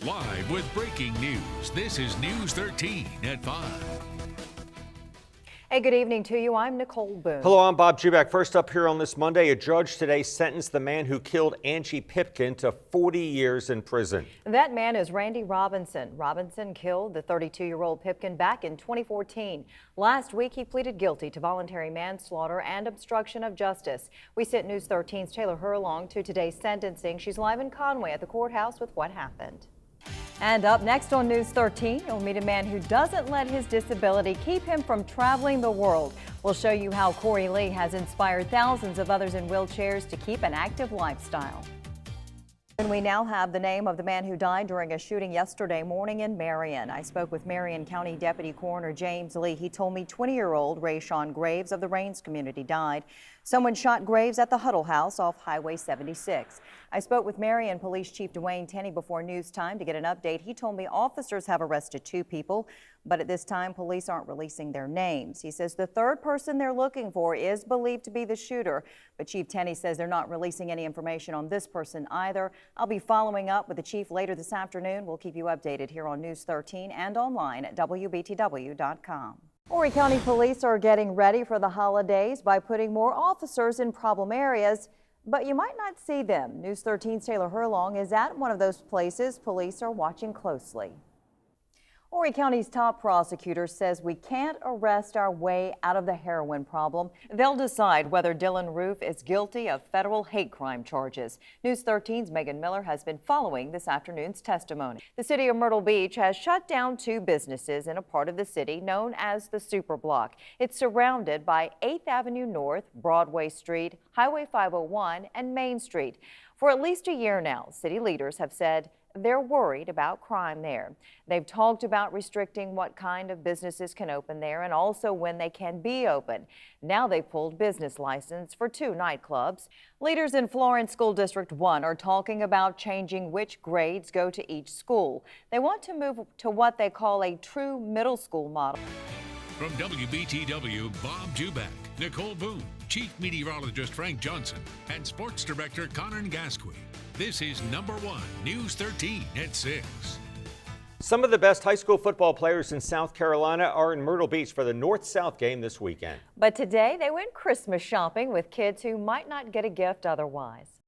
Live with breaking news, this is News 13 at 5. Hey, good evening to you. I'm Nicole Boone. Hello, I'm Bob Juback. First up here on this Monday, a judge today sentenced the man who killed Angie Pipkin to 40 years in prison. That man is Randy Robinson. Robinson killed the 32-year-old Pipkin back in 2014. Last week, he pleaded guilty to voluntary manslaughter and obstruction of justice. We sent News 13's Taylor Hurlong to today's sentencing. She's live in Conway at the courthouse with what happened. And up next on News 13, you'll meet a man who doesn't let his disability keep him from traveling the world. We'll show you how Corey Lee has inspired thousands of others in wheelchairs to keep an active lifestyle. And we now have the name of the man who died during a shooting yesterday morning in Marion. I spoke with Marion County Deputy Coroner James Lee. He told me 20-year-old Rayshawn Graves of the Rains community died. Someone shot Graves at the Huddle House off Highway 76. I spoke with Marion Police Chief Dwayne Tenney before news time to get an update. He told me officers have arrested 2 people, but at this time police aren't releasing their names. He says the third person they're looking for is believed to be the shooter, but Chief Tenney says they're not releasing any information on this person either. I'll be following up with the chief later this afternoon. We'll keep you updated here on News 13 and online at WBTW.com. Horry County Police are getting ready for the holidays by putting more officers in problem areas, but you might not see them. News 13's Taylor Hurlong is at one of those places police are watching closely. Horry County's top prosecutor says we can't arrest our way out of the heroin problem. They'll decide whether Dylan Roof is guilty of federal hate crime charges. News 13's Megan Miller has been following this afternoon's testimony. The city of Myrtle Beach has shut down 2 businesses in a part of the city known as the Superblock. It's surrounded by 8th Avenue North, Broadway Street, Highway 501, and Main Street. For at least a year now, city leaders have said they're worried about crime there. They've talked about restricting what kind of businesses can open there and also when they can be open. Now they've pulled business license for 2 nightclubs. Leaders in Florence School District 1 are talking about changing which grades go to each school. They want to move to what they call a true middle school model. From WBTW, Bob Juback, Nicole Boone, Chief Meteorologist Frank Johnson, and Sports Director Connor Gasquet. This is number 1, News 13 at 6. Some of the best high school football players in South Carolina are in Myrtle Beach for the North-South game this weekend. But today they went Christmas shopping with kids who might not get a gift otherwise.